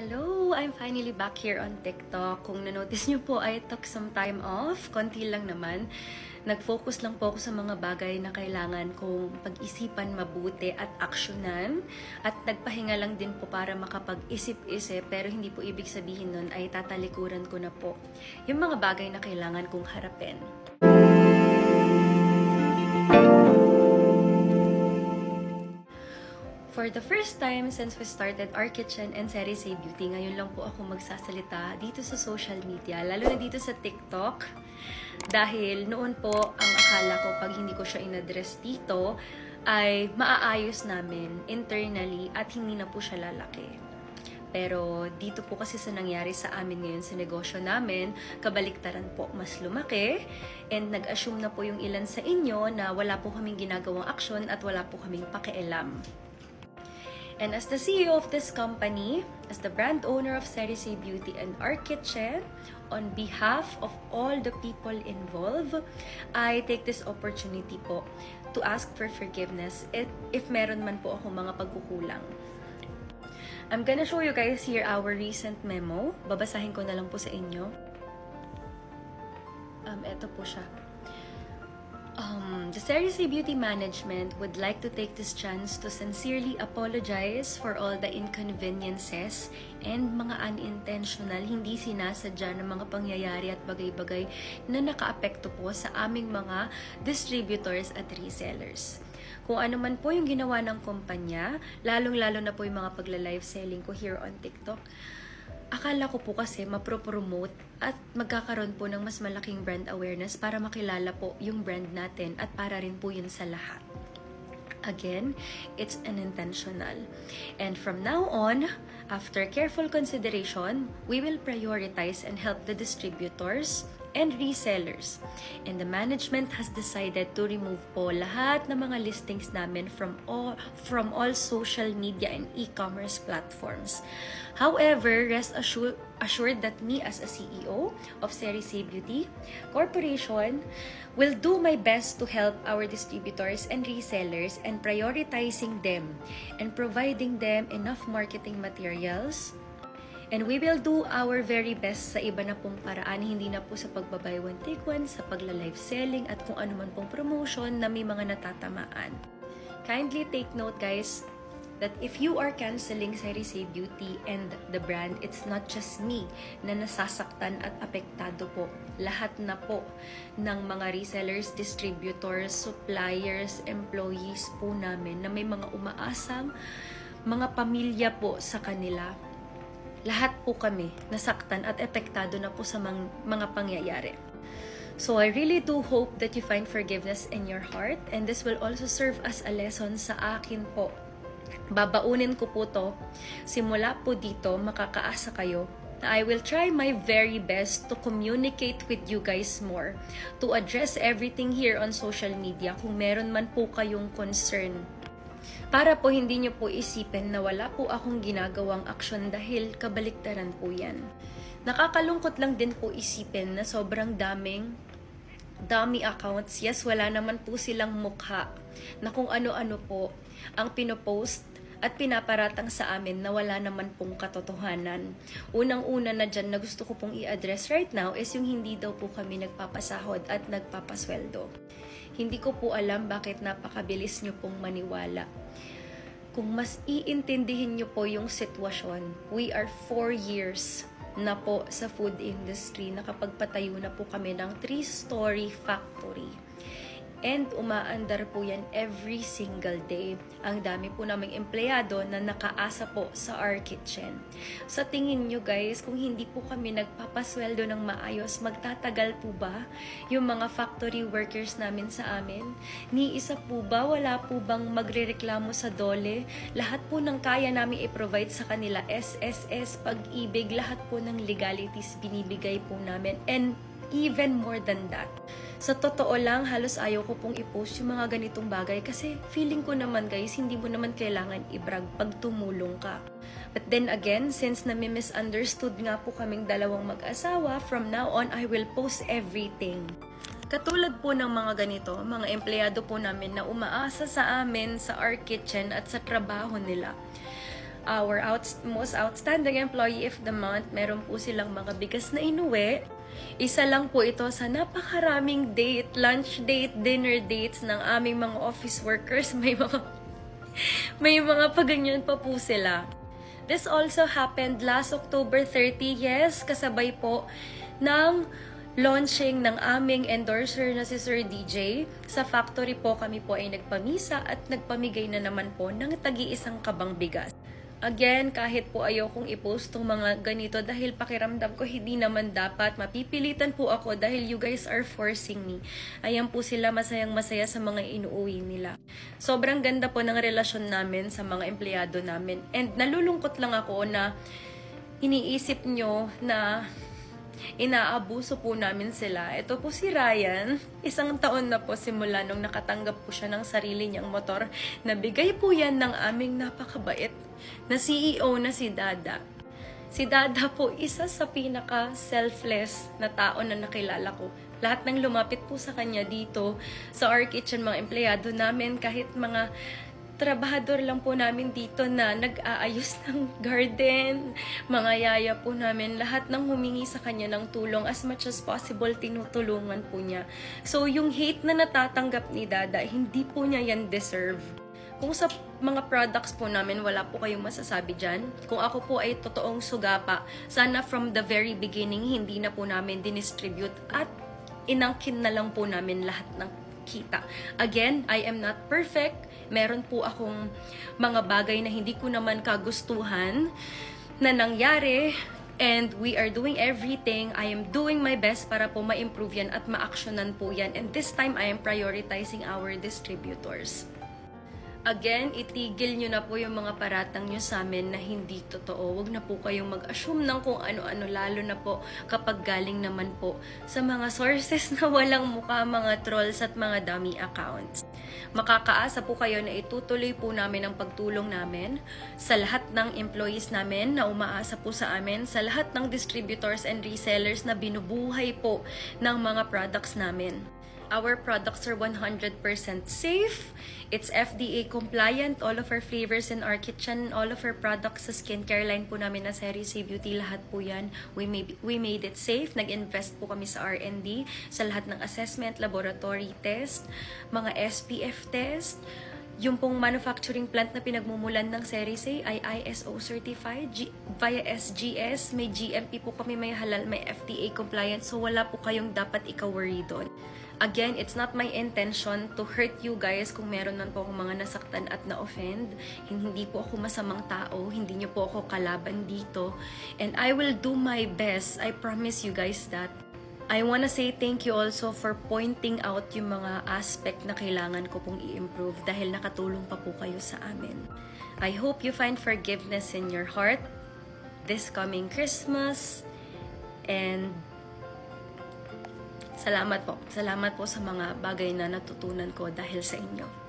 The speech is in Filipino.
Hello! I'm finally back here on TikTok. Kung na-notice nyo po, I took some time off. Konti lang naman. Nag-focus lang po ako sa mga bagay na kailangan kong pag-isipan mabuti at aksyonan. At nagpahinga lang din po para makapag-isip-isip. Pero hindi po ibig sabihin nun ay tatalikuran ko na po yung mga bagay na kailangan kong harapin. For the first time since we started our kitchen and Sari Say Beauty, ngayon lang po ako magsasalita dito sa social media, lalo na dito sa TikTok. Dahil noon po, ang akala ko pag hindi ko siya in-address dito, ay maaayos namin internally at hindi na po siya lalaki. Pero dito po kasi sa nangyari sa amin ngayon sa negosyo namin, kabaliktaran po, mas lumaki. And nag-assume na po yung ilan sa inyo na wala po kaming ginagawang aksyon at wala po kaming pakialam. And as the CEO of this company, as the brand owner of Sari Say Beauty and our kitchen, on behalf of all the people involved, I take this opportunity po to ask for forgiveness if meron man po akong mga pagkukulang. I'm gonna show you guys here our recent memo. Babasahin ko na lang po sa inyo. Ito po siya. The Sari Say Beauty Management would like to take this chance to sincerely apologize for all the inconveniences and mga unintentional, hindi sinasadya ng mga pangyayari at bagay-bagay na nakaapekto po sa aming mga distributors at resellers. Kung ano man po yung ginawa ng kumpanya, lalong-lalo na po yung mga pagla-live selling ko here on TikTok, akala ko po kasi mapropromote at magkakaroon po ng mas malaking brand awareness para makilala po yung brand natin at para rin po yun sa lahat. Again, it's unintentional. And from now on, after careful consideration, we will prioritize and help the distributors and resellers. And the management has decided to remove po lahat ng mga listings namin from all social media and e-commerce platforms. However, rest assured that me as a CEO of Sari Say Beauty Corporation will do my best to help our distributors and resellers and prioritizing them and providing them enough marketing materials. And we will do our very best sa iba na pong paraan, hindi na po sa pagbabuy one take one, sa pagla-live selling at kung ano man pong promotion na may mga natatamaan. Kindly take note guys, that if you are canceling Sari Say Beauty and the brand, it's not just me na nasasaktan at apektado po. Lahat na po ng mga resellers, distributors, suppliers, employees po namin na may mga umaasang mga pamilya po sa kanila. Lahat po kami nasaktan at epektado na po sa mga pangyayari. So I really do hope that you find forgiveness in your heart and this will also serve as a lesson sa akin po. Babaunin ko po to. Simula po dito, makakaasa kayo na I will try my very best to communicate with you guys more, to address everything here on social media kung meron man po kayong concern. Para po hindi nyo po isipin na wala po akong ginagawang aksyon dahil kabaliktaran po yan. Nakakalungkot lang din po isipin na sobrang dami accounts. Yes, wala naman po silang mukha na kung ano-ano po ang pinopost at pinaparatang sa amin na wala naman pong katotohanan. Unang-una na dyan na gusto ko pong i-address right now is yung hindi daw po kami nagpapasahod at nagpapasweldo. Hindi ko po alam bakit napakabilis nyo pong maniwala. Kung mas iintindihin nyo po yung sitwasyon, we are 4 years na po sa food industry. Nakapagpatayo na po kami ng 3-story factory. And umaandar po yan every single day. Ang dami po naming empleyado na nakaasa po sa our kitchen. Sa tingin nyo guys, kung hindi po kami nagpapasweldo ng maayos, magtatagal po ba yung mga factory workers namin sa amin? Ni isa po ba, wala po bang magrereklamo sa DOLE? Lahat po ng kaya namin i-provide sa kanila, SSS, Pag-ibig, lahat po ng legalities binibigay po namin. And even more than that. Sa totoo lang, halos ayaw ko pong i-post yung mga ganitong bagay kasi feeling ko naman guys, hindi mo naman kailangan i-brag pag tumulong ka. But then again, since na-misunderstood nga po kaming dalawang mag-asawa, from now on, I will post everything. Katulad po ng mga ganito, mga empleyado po namin na umaasa sa amin, sa our kitchen at sa trabaho nila. our most outstanding employee of the month, meron po silang mga bigas na inuwi. Isa lang po ito sa napakaraming date, lunch date, dinner dates ng aming mga office workers. May mga paganyan pa po sila. This also happened last October 30, yes, kasabay po ng launching ng aming endorser na si Sir DJ. Sa factory po kami po ay nagpamisa at nagpamigay na naman po ng tagi-isang kabang bigas. Again, kahit po ayokong i-post tong mga ganito dahil pakiramdam ko hindi naman dapat. Mapipilitan po ako dahil you guys are forcing me. Ayan po sila, masayang-masaya sa mga inuuwi nila. Sobrang ganda po ng relasyon namin sa mga empleyado namin. And nalulungkot lang ako na iniisip nyo na inaabuso po namin sila. Ito po si Ryan, 1 taon na po simula nung nakatanggap po siya ng sarili niyang motor. Nabigay po yan ng aming napakabait na CEO na si Dada. Si Dada po, isa sa pinaka-selfless na tao na nakilala ko. Lahat ng lumapit po sa kanya dito sa our kitchen, mga empleyado namin, kahit mga trabahador lang po namin dito na nag-aayos ng garden, mga yaya po namin, lahat ng humingi sa kanya ng tulong, as much as possible, tinutulungan po niya. So, yung hate na natatanggap ni Dada, hindi po niya yan deserve. Kung sa mga products po namin, wala po kayong masasabi dyan. Kung ako po ay totoong sugapa, sana from the very beginning, hindi na po namin dinistribute at inangkin na lang po namin lahat ng kita. Again, I am not perfect. Meron po akong mga bagay na hindi ko naman kagustuhan na nangyari, and we are doing everything. I am doing my best para po ma-improve yan at ma-actionan po yan. And this time, I am prioritizing our distributors. Again, itigil nyo na po yung mga paratang nyo sa amin na hindi totoo. Huwag na po kayong mag-assume ng kung ano-ano, lalo na po kapag galing naman po sa mga sources na walang mukha, mga trolls at mga dummy accounts. Makakaasa po kayo na itutuloy po namin ang pagtulong namin sa lahat ng employees namin na umaasa po sa amin, sa lahat ng distributors and resellers na binubuhay po ng mga products namin. Our products are 100% safe. It's FDA compliant. All of our flavors in our kitchen, all of our products sa skincare line po namin na Serisi Beauty, lahat po yan. We made it safe. Nag-invest po kami sa R&D, sa lahat ng assessment, laboratory test, mga SPF test. Yung pong manufacturing plant na pinagmumulan ng Serisi ay ISO certified via SGS. May GMP po kami, may halal, may FDA compliant. So wala po kayong dapat ika-worry doon. Again, it's not my intention to hurt you guys kung meron man po akong mga nasaktan at na-offend. Hindi po ako masamang tao. Hindi niyo po ako kalaban dito. And I will do my best. I promise you guys that. I wanna say thank you also for pointing out yung mga aspect na kailangan ko pong i-improve dahil nakatulong pa po kayo sa amin. I hope you find forgiveness in your heart this coming Christmas. And salamat po. Salamat po sa mga bagay na natutunan ko dahil sa inyo.